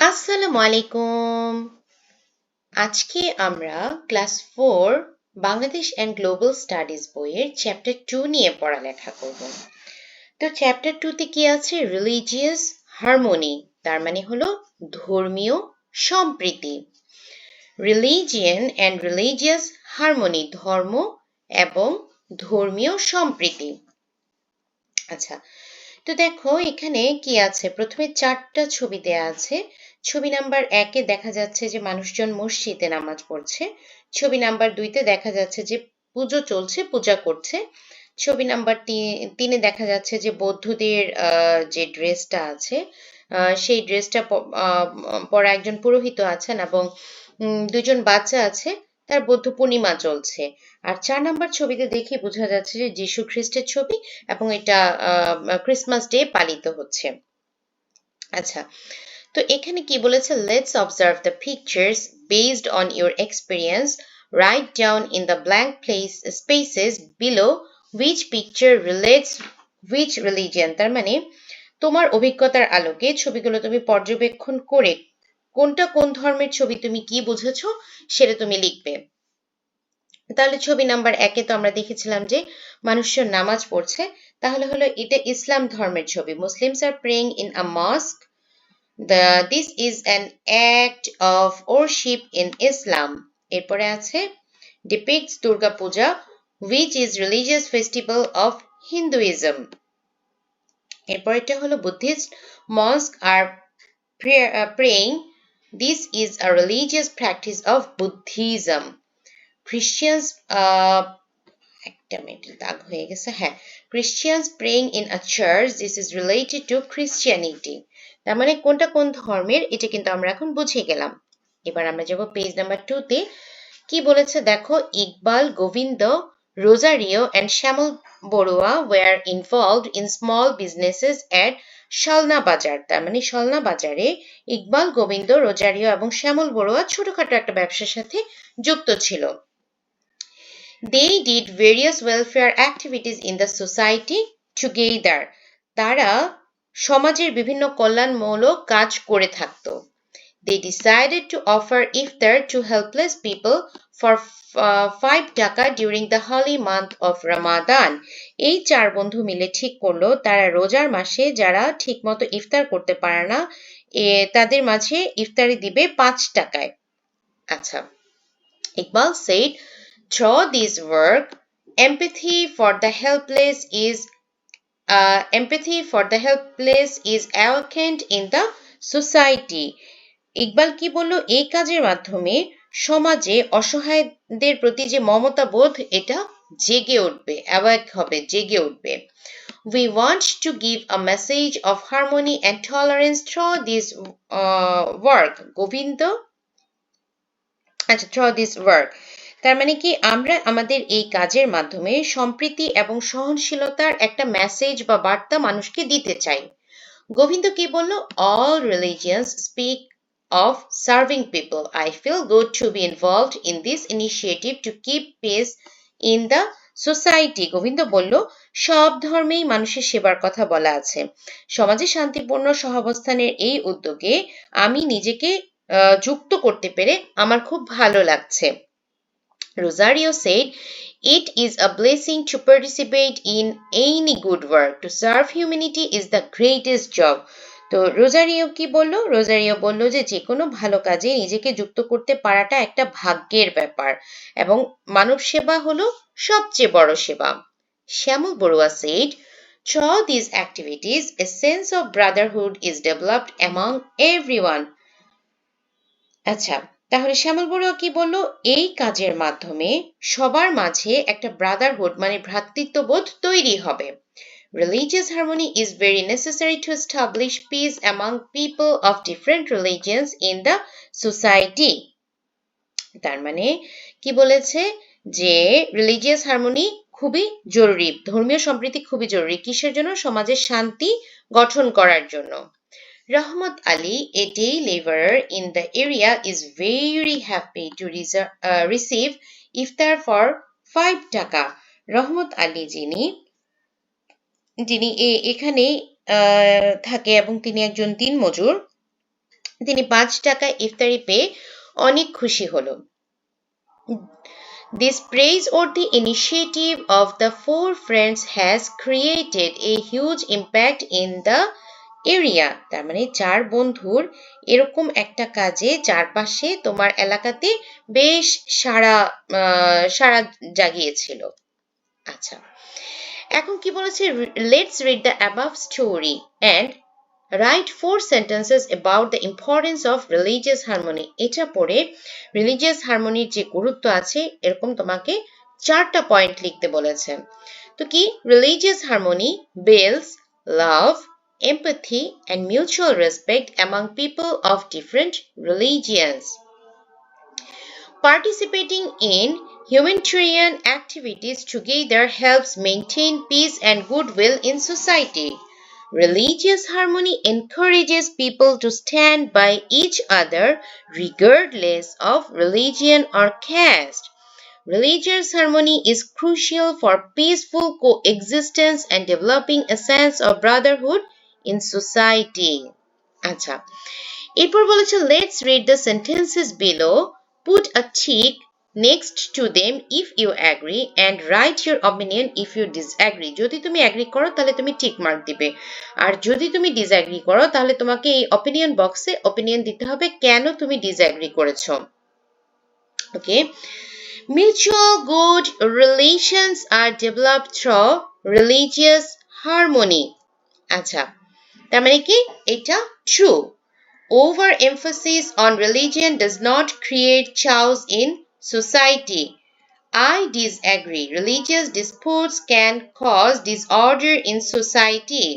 আসসালামু আলাইকুম। আজকে আমরা class 4 Bangladesh and global studies বইয়ের চ্যাপ্টার 2 নিয়ে পড়ালেখা করব। তো চ্যাপ্টার 2 তে কি আছে? রিলিজিয়াস হারমোনি, তার মানে হলো ধর্মীয় সম্প্রীতি। রিলিজিয়ান অ্যান্ড রিলিজিয়াস হারমোনি, ধর্ম এবং ধর্মীয় সম্প্রীতি। আচ্ছা, তো দেখো এখানে কি আছে, প্রথমে 4টা ছবি দেয়া আছে। ছবি নাম্বার 1-এ দেখা যাচ্ছে যে মানুষজন মসজিদে নামাজ পড়ছে। ছবি নাম্বার 2-তে দেখা যাচ্ছে যে পুজো চলছে, পূজা করছে। ছবি নাম্বার 3-এ দেখা যাচ্ছে যে বৌদ্ধদের যে ড্রেসটা আছে সেই ড্রেসটা পরা একজন পুরোহিত আছেন এবং দুজন বাচ্চা আছে, তার বৌদ্ধ পূর্ণিমা চলছে। আর 4 নাম্বার ছবিতে দেখে বোঝা যাচ্ছে যে যীশু খ্রিস্টের ছবি এবং এটা ক্রিসমাস ডে পালিত হচ্ছে। আচ্ছা, তো এখানে কি বলেছে? Let's observe the pictures based on your experience, write down in the blank spaces below which picture relates which religion. তার মানে তোমার অভিজ্ঞতার আলোকে ছবিগুলো তুমি পর্যবেক্ষণ করে কোনটা কোন ধর্মের ছবি তুমি কি বুঝেছো সেটা তুমি লিখবে। তাহলে ছবি নাম্বার 1-এ তো আমরা দেখেছিলাম যে মানুষজন নামাজ পড়ছে, তাহলে হলো এটা ইসলাম ধর্মের ছবি। Muslims are praying in a mosque, this is an act of worship in Islam. এরপরে আছে depicts Durga Puja, which is religious festival of Hinduism. এরপরেরটা হলো Buddhist mosque are praying, this is a religious practice of Buddhism. Christians একটা minute দাগ হয়ে গেছে, হ্যাঁ, Christians praying in a church, this is related to Christianity. তার মানে কোনটা কোন ধর্মের এটা কিন্তু আমরা এখন বুঝে গেলাম। এবার আমরা যাব পেজ নাম্বার 2-তে। কি বলেছে দেখো, Iqbal, Gobinda, Rozario and Shyamal Barua were involved in small businesses at Shalna Bazar. তার মানে শালনা বাজারে ইকবাল, গোবিন্দ, রোজারিও এবং শ্যামল বড়ুয়া ছোটখাটো একটা ব্যবসার সাথে যুক্ত ছিল। They did various welfare activities in the society together. তারা সমাজের বিভিন্ন কল্যাণমূলক কাজ করে থাকত। They decided to offer iftar to helpless people for 5 টাকা during the holy month of Ramadan. এই 4 বন্ধু মিলে ঠিক করলো তারা রোজার মাসে যারা ঠিকমতো ইফতার করতে পারে না তাদের মাঝে ইফতারি দিবে 5 টাকায়। আচ্ছা, Iqbal said, through this work, empathy for the helpless is awakened in the society. Iqbal কি বলল? এই কাজের মাধ্যমে সমাজে অসহায়দের প্রতি যে মমতা বোধ এটা জেগে উঠবে, অ্যাওয়েক হবে, জেগে উঠবে। We want to give a message of harmony and tolerance through this work. Govinda, আচ্ছা, through this work, তার মানে কি আমরা আমাদের এই কাজের মাধ্যমে সম্প্রীতি এবং সহনশীলতার একটা মেসেজ বা বার্তা মানুষকে দিতে চাই। গোবিন্দ কি বলল? all religions speak of serving people. I feel good to be involved in this initiative to keep peace in the society. Govinda বলল, সব ধর্মেই মানুষের সেবার কথা বলা আছে। সমাজে শান্তিপূর্ণ সহাবস্থানের এই উদ্যোগে আমি নিজেকে যুক্ত করতে পেরে আমার খুব ভালো লাগছে। Rosario said, it is a blessing to participate in any good work. To serve humanity is the greatest job. তো রোজারিও কি বলল? রোজারিও বলল যে যে কোনো ভালো কাজে নিজেকে যুক্ত করতে পারাটা একটা ভাগ্যের ব্যাপার এবং মানব সেবা হলো সবচেয়ে বড় সেবা। শ্যামল Barua said, through these activities, a sense of brotherhood is developed among everyone. আচ্ছা, তাহলে শ্যামল বড়ুয়া কি বলল? এই কাজের মাধ্যমে সবার মাঝে একটা ব্রাদারহুড মানে ভ্রাতৃত্ববোধ তৈরি হবে। Religious harmony is very necessary to establish peace among people of different religions in the society. তার মানে কি বলেছে? যে রিলিজিয়াস হারমোনি খুবই জরুরি, ধর্মীয় সম্প্রীতি খুবই জরুরি। কিসের জন্য? সমাজের শান্তি গঠন করার জন্য। Rahmat Ali, a day laborer in the area, is very happy to receive iftar for 5 টাকা. রহমত আলী যিনি এখানে থাকে এবং তিনি একজন দিনমজুর, তিনি 5 টাকা ইফতারি পেয়ে অনেক খুশি হলো। This praiseworthy initiative of the four friends has created a huge impact in the area. তার মানে 4 বন্ধুর এরকম একটা কাজে চারপাশে তোমার এলাকাতে বেশ সাড়া জাগিয়েছিল। আচ্ছা, এখন কি বলেছে, let's read the above story and write 4 sentences about the importance of religious harmony. এটা পড়ে religious harmony যে গুরুত্ব আছে এরকম তোমাকে 4টা পয়েন্ট লিখতে বলেছে। তো কি, religious harmony builds love, empathy and mutual respect among people of different religions. Participating in humanitarian activities together helps maintain peace and goodwill in society. Religious harmony encourages people to stand by each other regardless of religion or caste. Religious harmony is crucial for peaceful coexistence and developing a sense of brotherhood in society. আচ্ছা, এরপর বলেছে let's read the sentences below, put a tick next to them if you agree and write your opinion if you disagree. যদি তুমি agri করো তাহলে তুমি tick mark দিবে, আর যদি তুমি ডিসএগ্রি করো তাহলে তোমাকে এই অপিনিয়ন বক্সে অপিনিয়ন দিতে হবে কেন তুমি ডিসএগ্রি করেছো। ওকে, mutual good relations are developed through religious harmony. আচ্ছা, তার মানে কি এটা true. Overemphasis on religion does not create chaos in society. I disagree. Religious disputes can cause disorder in society.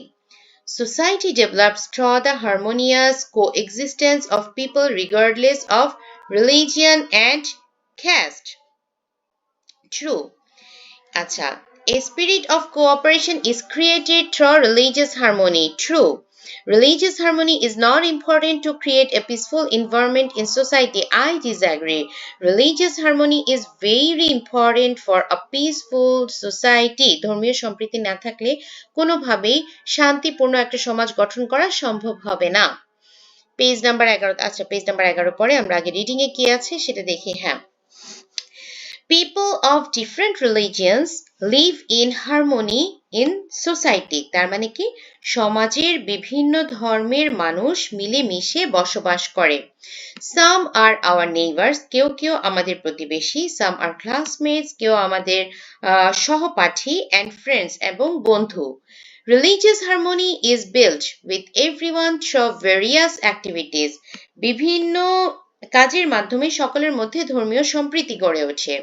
Society develops through the harmonious coexistence of people regardless of religion and caste. True. Acha. A spirit of cooperation is created through religious harmony. True. Religious harmony is not important to create a peaceful environment in society. I disagree. Religious harmony is very important for a peaceful society. ধর্মীয় সম্প্রীতি না থাকলে কোনোভাবেই শান্তিপূর্ণ একটা সমাজ গঠন করা সম্ভব হবে না। Page number 11। আচ্ছা, পেজ নাম্বার 11 পরে আমরা আগে রিডিং এ কি আছে সেটা দেখি। হ্যাঁ, people of different religions live in harmony in society. তার মানে কি, সমাজের বিভিন্ন ধর্মের মানুষ মিলেমিশে বসবাস করে। Some are our neighbors, কেউ কেউ আমাদের প্রতিবেশী। Some are classmates, কেউ আমাদের সহপাঠী and friends এবং বন্ধু। Religious harmony is built with everyone through various activities. বিভিন্ন কাজের মাধ্যমে সকলের মধ্যে ধর্মীয় সম্প্রীতি গড়ে ওঠে।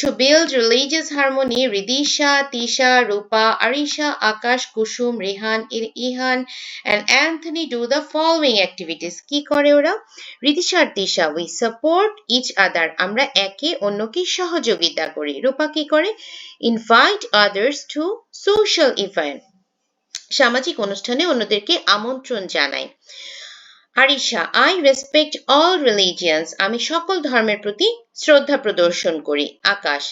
To build religious harmony, Ridisha, Tisha, Rupa, Arisha, Akash, Kusum, Rehan, Ihan and Anthony do the following activities. কি করে ওরা? Ridisha R Tisha, we support each other. আমরা একে অন্যকে সহযোগিতা করি। রূপা কি করে? Invite others to social event. সামাজিক অনুষ্ঠানে অন্যদেরকে আমন্ত্রণ জানায়। Arisha, I respect all religions. আমি সকল ধর্মের প্রতি শ্রদ্ধা প্রদর্শন করি। আকাশ,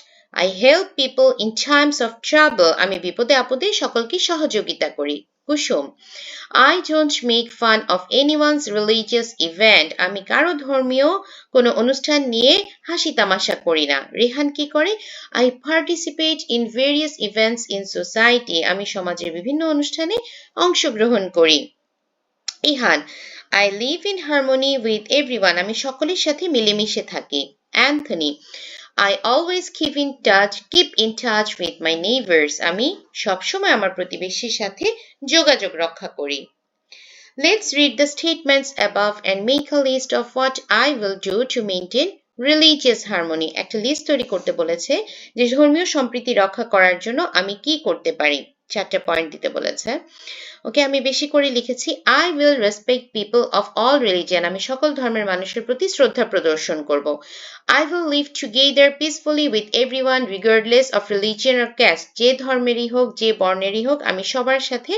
I help people in times of trouble. আমি বিপদে আপদে সকলকে সহযোগিতা করি। কুসুম, I don't make fun of anyone's religious event. আমি কারো ধর্মীয় কোনো অনুষ্ঠান নিয়ে হাসি তামাশা করি না। রেহান কি করে? I participate in various events in society. আমি সমাজের বিভিন্ন অনুষ্ঠানে অংশগ্রহণ করি। Ihan, I live in harmony with everyone. আমি সকলের সাথে মিলেমিশে থাকি। Anthony, I always keep in touch with my neighbors. আমি সবসময় আমার প্রতিবেশীর সাথে যোগাযোগ রক্ষা করি। Let's read the statements above and make a list of what I will do to maintain religious harmony. একটা লিস্ট তৈরি করতে বলেছে যে ধর্মীয় সম্প্রীতি রক্ষা করার জন্য আমি কি করতে পারি। 4টা পয়েন্ট দিতে বলেছে। ওকে, আমি বেশি করে লিখেছি I will respect people of all religion. আমি সকল ধর্মের মানুষের প্রতি শ্রদ্ধা প্রদর্শন করব। I will live together peacefully with everyone regardless of religion or caste. যে ধর্মেরই হোক, যে বর্ণেরই হোক, আমি সবার সাথে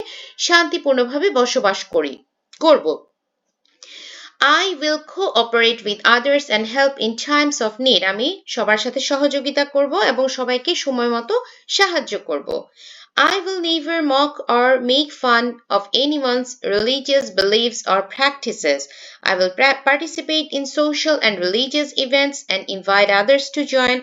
শান্তিপূর্ণভাবে বসবাস করব। I will cooperate with others and help in times of need. আমি সবার সাথে সহযোগিতা করব এবং সবাইকে সময় মতো সাহায্য করব। I will never mock or make fun of anyone's religious beliefs or practices. I will participate in social and religious events and invite others to join.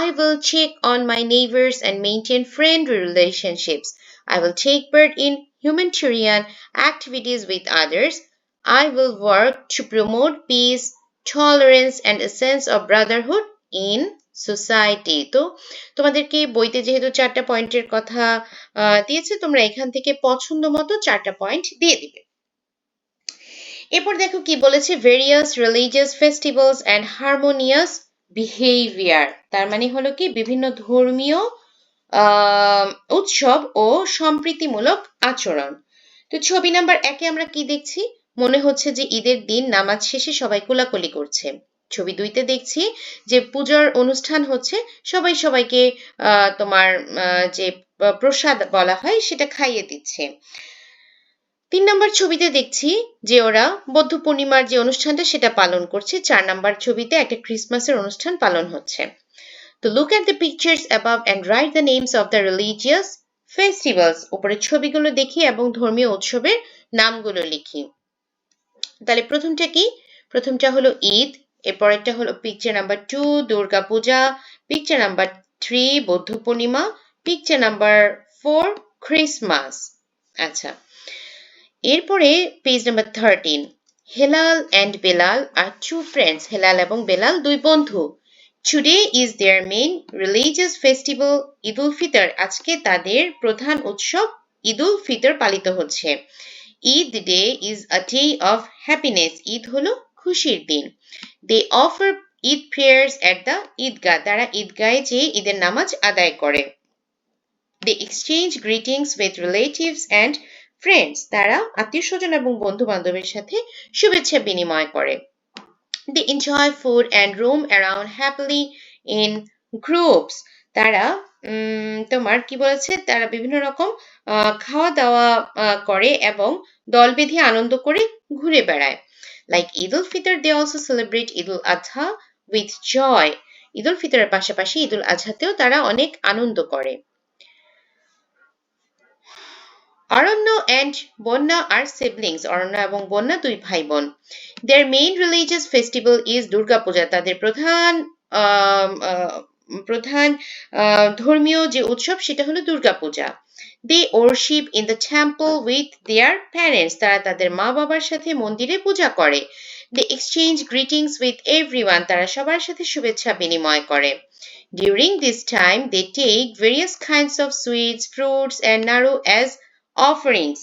I will check on my neighbors and maintain friendly relationships. I will take part in humanitarian activities with others. I will work to promote peace, tolerance, and a sense of brotherhood in society. তো তোমাদেরকে বইতে যেহেতু 4টা পয়েন্টের কথা দিয়েছে, তোমরা এখান থেকে পছন্দ মতো 4টা পয়েন্ট দিয়ে দিবে। এরপর দেখো কি বলেছে, various religious festivals and harmonious behaviour, তার মানে হলো কি বিভিন্ন ধর্মীয় উৎসব ও সম্প্রীতিমূলক আচরণ। তো ছবি নাম্বার 1-এ আমরা কি দেখছি, মনে হচ্ছে যে ঈদের দিন নামাজ শেষে সবাই কোলাকুলি করছে। ছবি 2-তে দেখছি যে পূজার অনুষ্ঠান হচ্ছে, সবাই সবাইকে তোমার যে প্রসাদ বলা হয় সেটা খাইয়ে দিচ্ছে। 3 নম্বর ছবিতে দেখছি যে ওরা বৌদ্ধ পূর্ণিমার যে অনুষ্ঠানটা সেটা পালন করছে। 4 নম্বর ছবিতে একটা ক্রিসমাসের অনুষ্ঠান পালন হচ্ছে। তো look at the pictures above and write the names of the religious festivals. উপরের ছবিগুলো দেখি এবং ধর্মীয় উৎসবের নামগুলো লিখি। তাহলে প্রথমটা কি? প্রথমটা হলো ঈদ, এরপরেরটা হলো পিকচার নাম্বার 2 দুর্গা পূজা, পিকচার নাম্বার 3 বৌদ্ধ পূর্ণিমা, পিকচার নাম্বার 4 ক্রিসমাস। আচ্ছা, এরপরে page number 13, Helal and Belal are two friends. Helal এবং বেলাল দুই বন্ধু। Today is their main religious festival, ঈদুল ফিতর। আজকে তাদের প্রধান উৎসব ঈদুল ফিতর পালিত হচ্ছে। Eid day is a day of happiness. Eid হলো খুশির দিন। They offer Eid prayers at the ঈদগাহ। তারা ঈদগাহে যেয়ে ঈদের নামাজ আদায় করে। They exchange greetings with relatives and friends. তারা আত্মীয়-স্বজন এবং বন্ধু-বান্ধবের সাথে শুভেচ্ছা বিনিময় করে। They enjoy food and roam around happily in groups. তারা তোমার কি বলেছে, তারা বিভিন্ন রকম খাওয়া দাওয়া করে এবং দল বেঁধে আনন্দ করে ঘুরে বেড়ায়। Like Idul Fitr, they also celebrate Idul Adha with joy. ঈদুল ফিতরের পাশাপাশি ঈদুল আজহাতেও তারা অনেক আনন্দ করে। অরণ্য and বন্যা are siblings. অরণ্য এবং বন্যা দুই ভাই বোন। Their main religious festival is Durga পূজা। তাদের প্রধান ধর্মীয় যে উৎসব সেটা হলো দুর্গা পূজা। They worship in the temple with their parents. তারা তাদের মা বাবার সাথে মন্দিরে পূজা করে। They exchange greetings with everyone. তারা সবার সাথে শুভেচ্ছা বিনিময় করে। During this time, they take various kinds of sweets, fruits, and naru as offerings.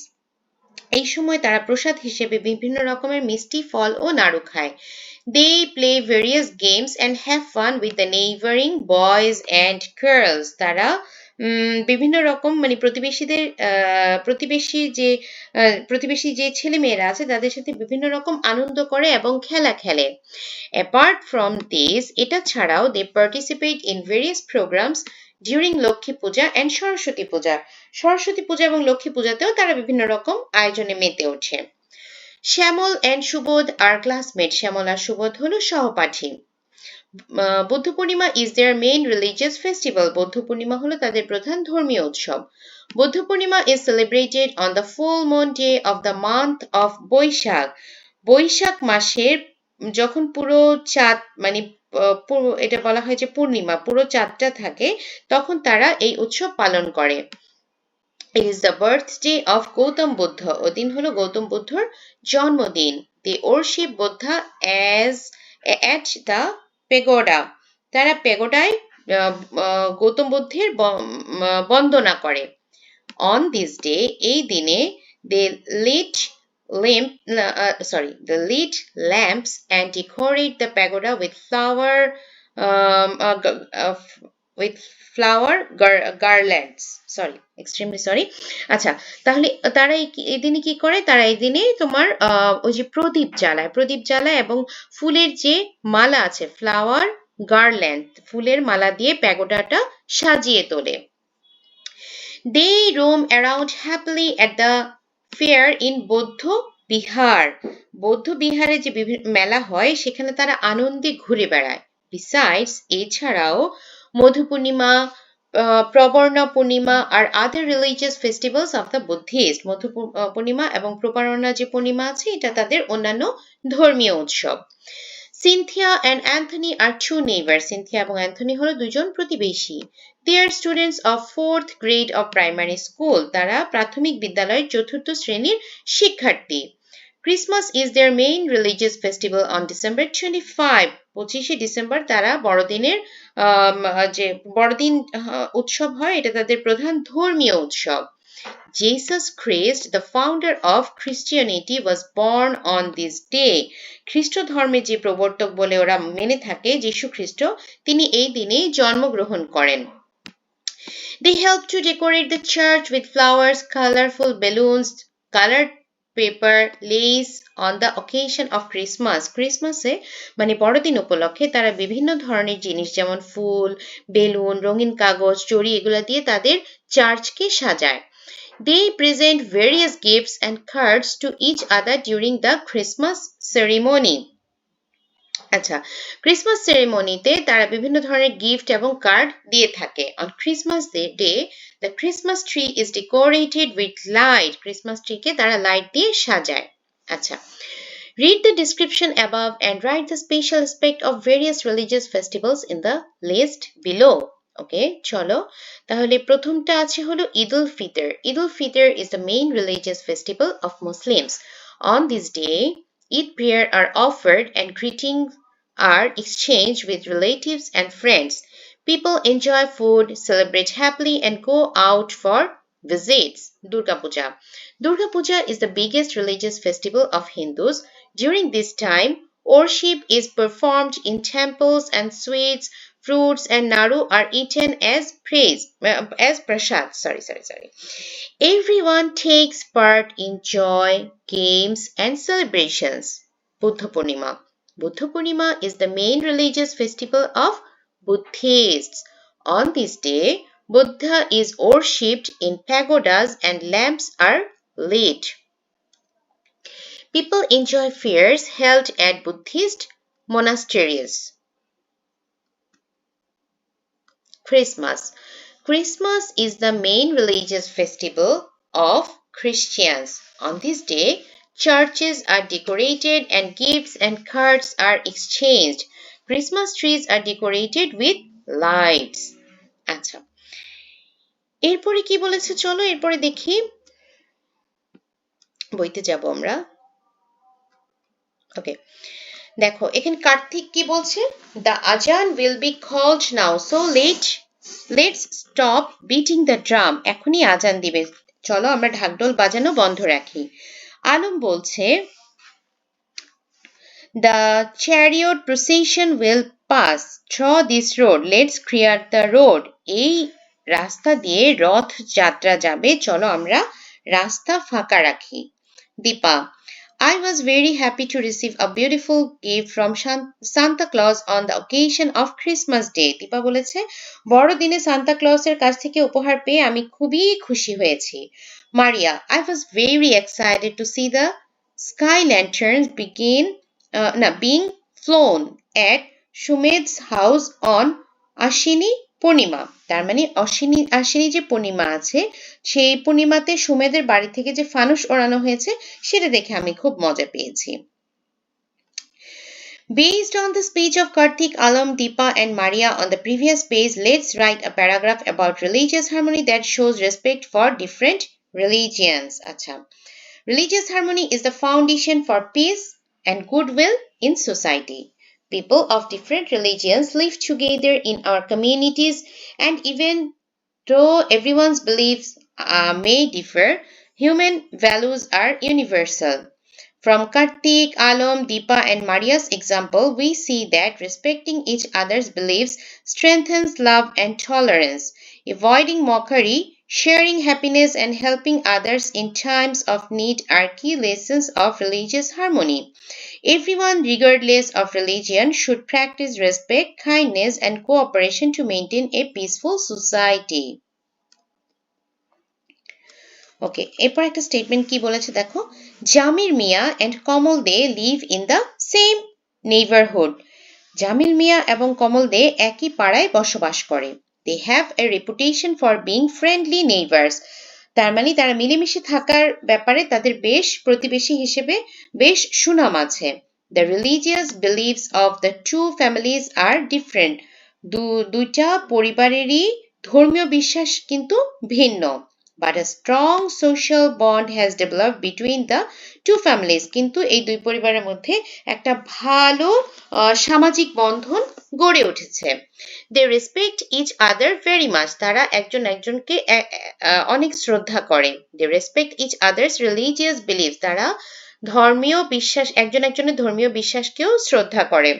এই সময় তারা প্রসাদ হিসেবে বিভিন্ন রকমের মিষ্টি, ফল ও নাড়ু খায়। They play various games and have fun with the neighboring boys and girls. তারা বিভিন্ন রকম মানে প্রতিবেশী যে ছেলেমেয়েরা আছে তাদের সাথে বিভিন্ন রকম আনন্দ করে এবং খেলা খেলে। Apart from this, এটা ছাড়াও they participate in various programs during Lakshmi Puja and Saraswati পূজা। সরস্বতী পূজা এবং লক্ষ্মী পূজাতেও তারা বিভিন্ন রকম আয়োজনে মেতে ওঠে। শ্যামল and সুবোধ are classmates. শ্যামল আর সুবোধ হলো সহপাঠী। বৌদ্ধ পূর্ণিমা is their main religious festival. বৌদ্ধ পূর্ণিমা হলো তাদের প্রধান ধর্মীয় উৎসব। বৌদ্ধ পূর্ণিমা is celebrated on the full moon day of the month of Boishakh. Boishakh মাসের যখন পুরো চাঁদ মানে এটা বলা হয় যে পূর্ণিমা, পুরো চাঁদটা থাকে, তখন তারা এই উৎসব পালন করে। It is the birthday of Gautam Buddha. ওই দিন হলো গৌতম বুদ্ধর জন্মদিন। They worship Buddha at the pagoda. তারা পেগোডায় গৌতম বুদ্ধের বন্দনা করে। On this day, এই দিনে they lit lamps and decorate the pagoda with flower garlands. Extremely sorry. আচ্ছা, তাহলে তারা এই দিনে কি করে? তারা এই দিনে তোমার ওই যে প্রদীপ জ্বালায় এবং ফুলের যে মালা আছে, ফ্লাওয়ার গার্ল্যান্ড, ফুলের মালা দিয়ে প্যাগোডাটা সাজিয়ে তোলে। They roam around happily at the fair in বৌদ্ধ বিহার। বৌদ্ধ বিহারে যে মেলা হয় সেখানে তারা আনন্দে ঘুরে বেড়ায়। Besides, এছাড়াও মধু পূর্ণিমা, Prabarna Purnima are other religious festivals of the Buddhist. Madhu Purnima এবং প্রপারণা যে পূর্ণিমা আছে এটা তাদের অন্যান্য ধর্মীয় উৎসব। Cynthia and Anthony are two neighbors. Cynthia এবং Anthony হলো দুজন প্রতিবেশী। They are students of 4th grade of primary school. তারা প্রাথমিক বিদ্যালয়ের চতুর্থ শ্রেণীর শিক্ষার্থী। Christmas is their main religious festival on December 25. 25 December তারা বড়দিনের যে বড়দিন উৎসব হয় এটা তাদের প্রধান ধর্মীয় উৎসব। Jesus Christ, the founder of Christianity, was born on this day. খ্রিস্ট ধর্মের যে প্রবর্তক বলে ওরা মেনে থাকে যীশু খ্রিস্ট তিনি এই দিনেই জন্মগ্রহণ করেন। They help to decorate the church with flowers, colorful balloons, colored paper, lace on the occasion of Christmas. ক্রিসমাসে মানে বড়দিন উপলক্ষে তারা বিভিন্ন ধরনের জিনিস যেমন ফুল, বেলুন, রঙিন কাগজ, চড়ি এগুলা দিয়ে তাদের চার্চকে সাজায়। They present various gifts and cards to each other during the Christmas ceremony. আচ্ছা, ক্রিসমাস সেরেমনিতে তারা বিভিন্ন ধরনের গিফট এবং কার্ড দিয়ে থাকে। On Christmas Day, the Christmas tree is decorated with light. Christmas ট্রিকে তারা লাইট দিয়ে সাজায়। আচ্ছা, read the description above and write the special aspect of various religious festivals in the list below. ওকে, চলো তাহলে প্রথমটা আছে হলো Eid ul Fitr. Eid ul Fitr is the main religious festival of Muslims. On this day, Eid prayer are offered and greetings are exchanged with relatives and friends. People enjoy food, celebrate happily, and go out for visits. Durga Puja. Durga Puja is the biggest religious festival of Hindus. During this time, worship is performed in temples and sweets, fruits, and naru are eaten as prasad. Sorry. Everyone takes part in joy, games, and celebrations. Buddha Purnima. Buddha Purnima is the main religious festival of Buddhists. On this day, Buddha is worshipped in pagodas and lamps are lit. People enjoy fairs held at Buddhist monasteries. Christmas. Christmas is the main religious festival of Christians. On this day, churches are decorated and gifts and cards are exchanged. Christmas trees are decorated with lights. আচ্ছা, এরপরে কি বলেছে চলো এরপরে দেখি, বইতে যাব আমরা। ওকে, দেখো এখানে কার্তিক কি বলছে, the azan will be called now, so let's stop beating the drum. এখনই আজান দিবে, চলো আমরা ঢাকঢোল বাজানো বন্ধ রাখি। আলম বলছে the chariot procession will pass through this road, let's clear the road. এই রাস্তা দিয়ে রথ যাত্রা যাবে, চলো আমরা রাস্তা ফাঁকা রাখি। Dipa, I was very happy to receive a beautiful gift from Santa Claus on the occasion of Christmas Day. Dipa বলেছে বড়দিনে সান্তা ক্লজের কাছ থেকে উপহার পেয়ে আমি খুবই খুশি হয়েছি। মারিয়া, I was very excited to see the sky lanterns being flown at Shumed's house on Ashini পূর্ণিমা। তার মানে আশ্বিনী যে পূর্ণিমা আছে সেই পূর্ণিমাতে সুমেদের বাড়ি থেকে যে ফানুস ওড়ানো হয়েছে সেটা দেখে আমি খুব মজা পেয়েছি। Based on the speech of Karthik, Alam, Deepa and Maria on the previous page, let's write a paragraph about religious harmony that shows respect for different religions. Acha. Religious harmony is the foundation for peace and goodwill in society. People of different religions live together in our communities, and even though everyone's beliefs may differ, human values are universal. From Kartik, Alam, Deepa and Maria's example, we see that respecting each other's beliefs strengthens love and tolerance. Avoiding mockery, sharing happiness and helping others in times of need are key lessons of religious harmony. Everyone, regardless of religion, should practice respect, kindness and cooperation to maintain a peaceful society. ওকে, এরপর একটা statement কি বলেছে দেখো, Jamir Miya and Kamal De live in the same neighbourhood. Jamil Miya এবং কমল দে একই পাড়ায় বসবাস করে। They have a reputation for being friendly neighbors. তার মানে তারা মিলেমিশে থাকার ব্যাপারে তাদের বেশ প্রতিবেশী হিসেবে বেশ সুনাম আছে। The religious beliefs of the two families are different. দুইটা পরিবারেরই ধর্মীয় বিশ্বাস কিন্তু ভিন্ন। But a strong social bond has developed between the two families. কিন্তু এই দুই পরিবারের মধ্যে একটা ভালো সামাজিক বন্ধন গড়ে উঠেছে। They respect each other very much. তারা একজন একজনকে অনেক শ্রদ্ধা করে। They respect each other's religious beliefs. তারা ধর্মীয় বিশ্বাস একজন একজনের ধর্মীয় বিশ্বাসকেও শ্রদ্ধা করে।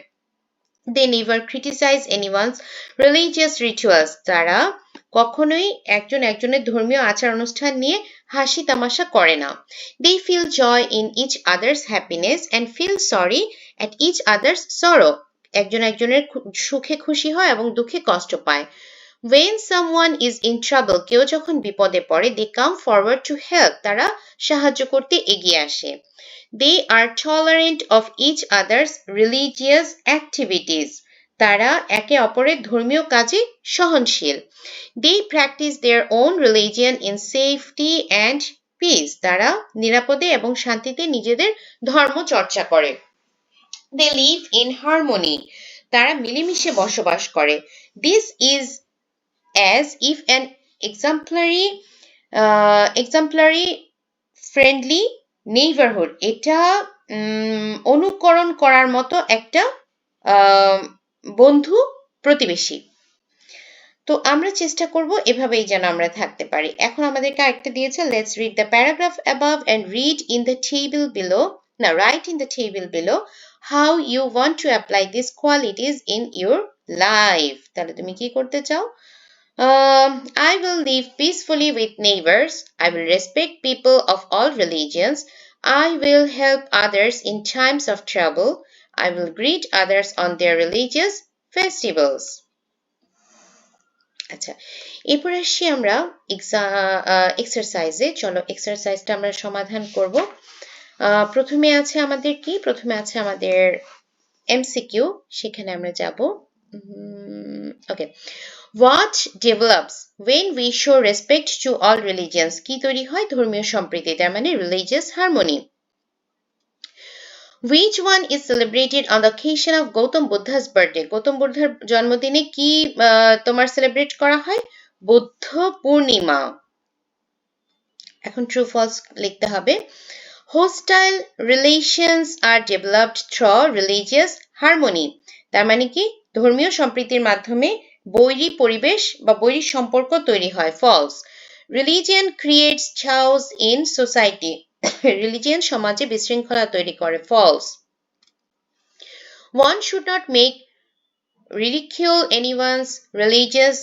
They never criticize anyone's religious rituals. তারা কখনোই একজন একজনের ধর্মীয় আচার অনুষ্ঠান নিয়ে হাসি তামাশা করে না। They feel joy in each other's happiness and feel sorry at each other's sorrow. একজন একজনের সুখে খুশি হয় এবং দুঃখে কষ্ট পায়। When someone is in trouble, কেউ যখন বিপদে পড়ে, they come forward to help. তারা সাহায্য করতে এগিয়ে আসে। They are tolerant of each other's religious activities. তারা একে অপরের ধর্মীয় কাজে সহনশীল। They practice their own religion in safety and peace. তারা নিরাপদে এবং শান্তিতে নিজেদের ধর্ম চর্চা করে। They live in harmony. তারা মিলেমিশে বসবাস করে। This is as if an exemplary friendly neighborhood. এটা অনুকরণ করার মতো একটা বন্ধু প্রতিবেশী। তো আমরা চেষ্টা করব এভাবেই যেন আমরা থাকতে পারি। এখন আমাদেরকে আরেকটা দিয়েছে, let's read the paragraph above and read in the table below. Now write in the table below how you want to apply these qualities in your life. তাহলে তুমি কি করতে চাও? I will live peacefully with neighbors. I will respect people of all religions. I will help others in times of trouble. I will greet others on their religious festivals. আচ্ছা, এরপর আসছি আমরা এক্সারসাইজে। চলো এক্সারসাইজটা আমরা সমাধান করব। প্রথমে আছে আমাদের কি? প্রথমে আছে আমাদের এমসিকিউ, সেখানে আমরা যাব। ওকে, What develops when we show respect to all religions? কি তৈরি হয়? ধর্মীয় সম্প্রীতি, তার মানে religious harmony. Which one is celebrated on the occasion of Gautam Buddha's birthday? Gautam বুদ্ধার জন্মদিনে কি তোমার সেলিব্রেট করা হয়? বুদ্ধ পূর্ণিমা। এখন ট্রু ফলস লিখতে হবে। Hostile relations are developed through religious harmony. তার মানে কি? ধর্মীয় সম্প্রীতির মাধ্যমে বৈরী পরিবেশ বা বৈরী সম্পর্ক তৈরি হয়। False. Religion creates chaos in society. Religion সমাজে বিশৃঙ্খলা তৈরি করে। False. One should not make ridicule anyone's religious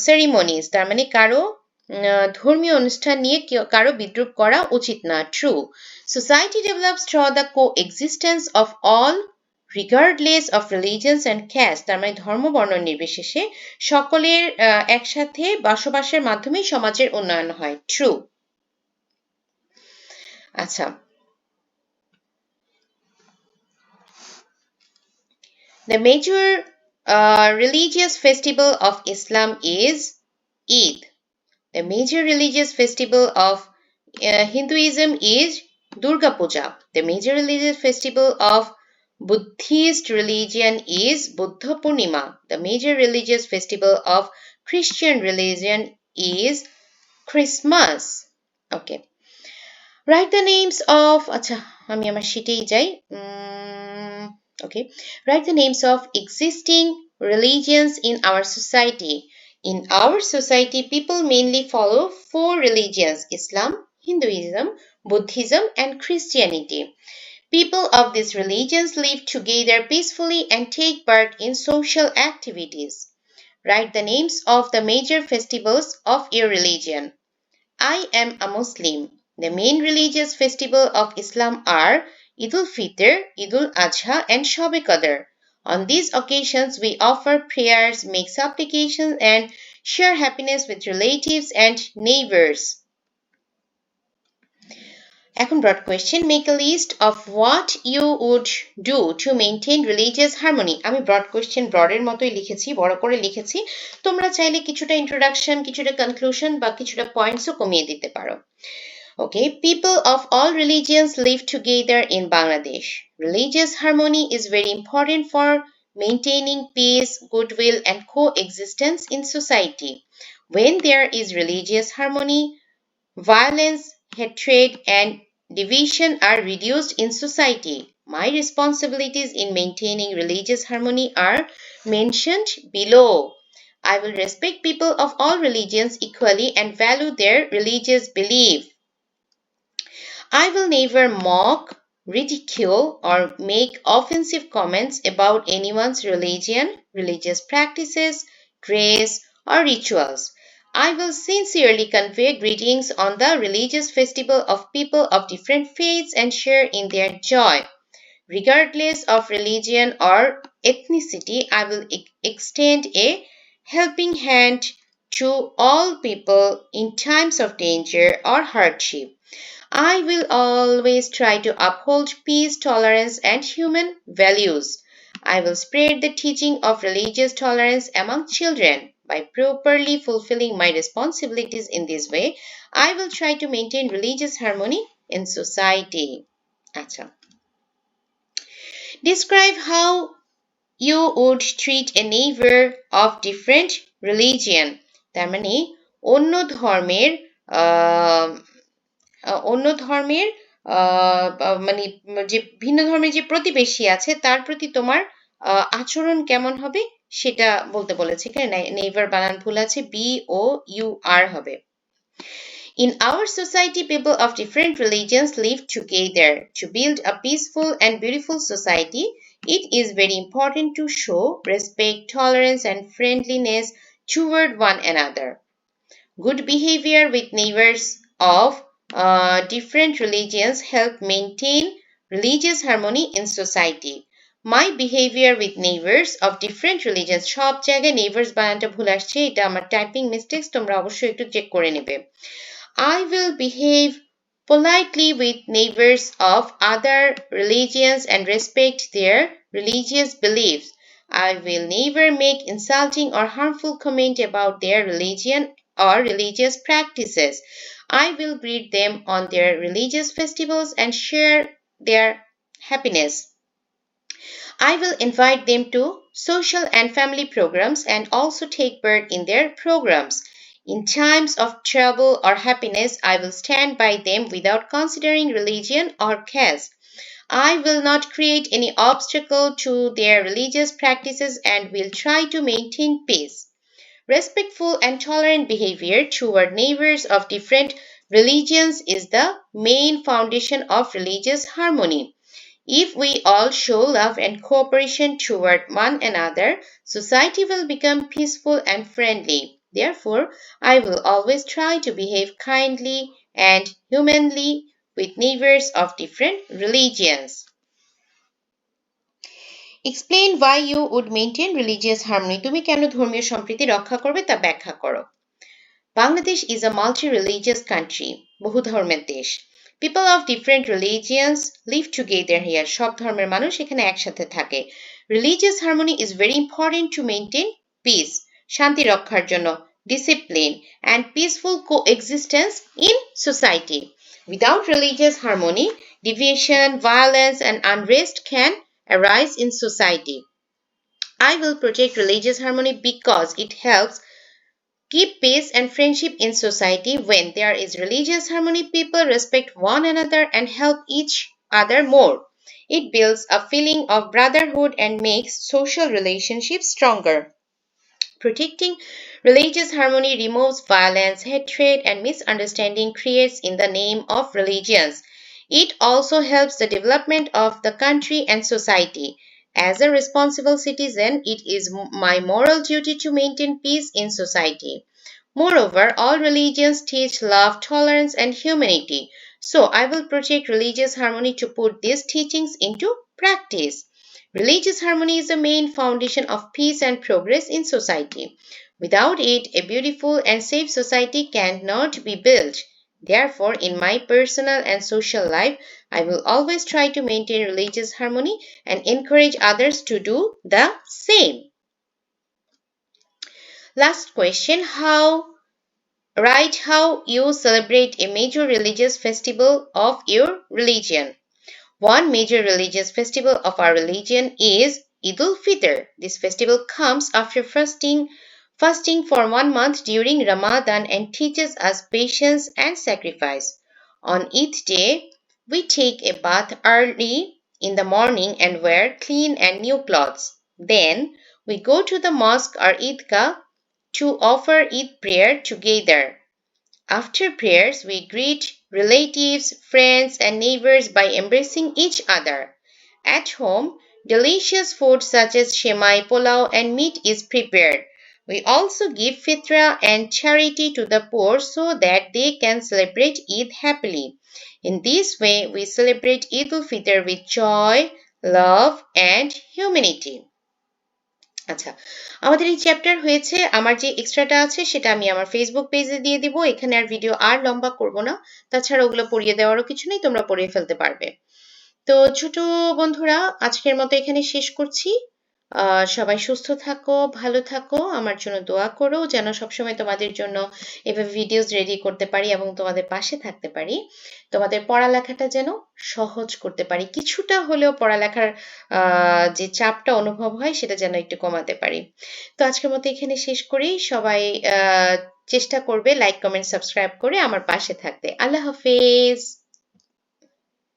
ceremonies. তার মানে কারো ধর্মীয় অনুষ্ঠান নিয়ে কারো বিদ্রূপ করা উচিত না। True. Society develops through the coexistence of all regardless of religions and caste. তার মানে ধর্ম বর্ণ নির্বিশেষে সকলের একসাথে বসবাসের মাধ্যমে সমাজের উন্নয়ন হয়। True. আচ্ছা, the major religious festival of Islam is Eid. The major religious festival of Hinduism is Durga Puja. The major religious festival of Buddhist religion is Buddha Purnima. The major religious festival of Christian religion is Christmas. Okay. Write the names of, আচ্ছা আমি আমার শীটেই যাই। Okay. Write the names of existing religions in our society. In our society, people mainly follow 4 religions: Islam, Hinduism, Buddhism, and Christianity. People of these religions live together peacefully and take part in social activities. Write the names of the major festivals of your religion. I am a Muslim. The main religious festivals of Islam are Eid al-Fitr, Eid al-Adha, and Shab Qadr. On these occasions, we offer prayers, make supplications, and share happiness with relatives and neighbors. এখন broad question, make a list of what you would do to maintain religious harmony. আমি broad question ব্রডের মতোই লিখেছি, বড় করে লিখেছি। তোমরা চাইলে কিছুটা ইন্ট্রোডাকশন, কিছুটা কনক্লুশন বা কিছুটা পয়েন্টসও কমিয়ে দিতে পারো। Okay, people of all religions live together in Bangladesh. Religious harmony is very important for maintaining peace, goodwill, and coexistence in society. When there is religious harmony, violence, hatred, and division are reduced in society. My responsibilities in maintaining religious harmony are mentioned below. I will respect people of all religions equally and value their religious belief. I will never mock, ridicule, or make offensive comments about anyone's religion, religious practices, dress, or rituals. I will sincerely convey greetings on the religious festival of people of different faiths and share in their joy. Regardless of religion or ethnicity, I will extend a helping hand to all people in times of danger or hardship. I will always try to uphold peace, tolerance, and human values. I will spread the teaching of religious tolerance among children. By properly fulfilling my responsibilities in this way, I will try to maintain religious harmony in society. Acha. Describe how you would treat a neighbor of different religion. তার মানে অন্য ধর্মের আহ অন্য ধর্মের মানে যে ভিন্ন ধর্মের যে প্রতিবেশী আছে তার প্রতি তোমার আচরণ কেমন হবে সেটা বলতে বলেছে। এখানে নেইবার বানান ভুল আছে, BOUR হবে। In our society, people of different religions live together. To build a peaceful and beautiful society, it is very important to show respect, tolerance, and friendliness toward one another. Good behavior with neighbors of different religions help maintain religious harmony in society. My behavior with neighbors of different religions, সব জায়গায় neighbors বানানটা ভুল আসছে, এটা আমার typing mistakes, তোমরা অবশ্যই একটু চেক করে নেবে। I will behave politely with neighbors of other religions and respect their religious beliefs. I will never make insulting or harmful comment about their religion or religious practices. I will greet them on their religious festivals and share their happiness. I will invite them to social and family programs and also take part in their programs. In times of trouble or happiness, I will stand by them without considering religion or caste. I will not create any obstacle to their religious practices and will try to maintain peace. Respectful and tolerant behavior toward neighbors of different religions is the main foundation of religious harmony. If we all show love and cooperation toward one another, society will become peaceful and friendly. Therefore, I will always try to behave kindly and humanly with neighbors of different religions. Explain why you would maintain religious harmony. তুমি কেন ধর্মীয় সম্প্রীতি রক্ষা করবে তা ব্যাখ্যা করো। Bangladesh is a multi-religious country. বহু ধর্মের দেশ। People of different religions live together here. সব ধর্মের মানুষ এখানে একসাথে থাকে। Religious harmony is very important to maintain peace. শান্তি রক্ষার জন্য, discipline and peaceful coexistence in society. Without religious harmony, deviation, violence and unrest can arise in society. I will protect religious harmony because it helps keep peace and friendship in society. When there is religious harmony, people respect one another and help each other more. It builds a feeling of brotherhood and makes social relationships stronger. Protecting religious harmony removes violence, hatred, and misunderstanding creates in the name of religions. It also helps the development of the country and society. As a responsible citizen, it is my moral duty to maintain peace in society. Moreover, all religions teach love, tolerance, and humanity. So I will protect religious harmony to put these teachings into practice. Religious harmony is the main foundation of peace and progress in society. Without it, a beautiful and safe society cannot be built. Therefore, in my personal and social life, I will always try to maintain religious harmony and encourage others to do the same. Last question, write how you celebrate a major religious festival of your religion. One major religious festival of our religion is Eid al-Fitr. This festival comes after fasting for 1 month during Ramadan and teaches us patience and sacrifice. On Eid day, we take a bath early in the morning and wear clean and new clothes. Then we go to the mosque or Eidgah to offer Eid prayer together. After prayers, we greet relatives, friends, and neighbors by embracing each other. At home, delicious food such as shemai, pulao, and meat is prepared. We also give fitra and charity to the poor so that they can celebrate Eid happily. In this way, we celebrate Eid al-Fitr with joy, love, and humanity. আচ্ছা, আমাদের এই chapter হয়েছে। আমার যে এক্সট্রাটা আছে সেটা আমি আমার ফেসবুক পেজে দিয়ে দিব। এখানে আর ভিডিও আর লম্বা করব না। তাছাড়া ওগুলো পড়িয়ে দেওয়ারও কিছু নেই, তোমরা পড়িয়ে ফেলতে পারবে। তো ছোট বন্ধুরা, আজকের মতো এখানে শেষ করছি। সবাই সুস্থ থাকো, ভালো থাকো, আমার জন্য দোয়া করো যেন সবসময় তোমাদের জন্য এভাবে ভিডিওস রেডি করতে পারি এবং তোমাদের পাশে থাকতে পারি। তোমাদের পড়ালেখাটা যেন সহজ করতে পারি, কিছুটা হলেও পড়ালেখার যে চাপটা অনুভব হয় সেটা যেন একটু কমাতে পারি। তো আজকের মতো এখানে শেষ করি। সবাই চেষ্টা করবে লাইক, কমেন্ট, সাবস্ক্রাইব করে আমার পাশে থাকতে। আল্লাহ হাফেজ।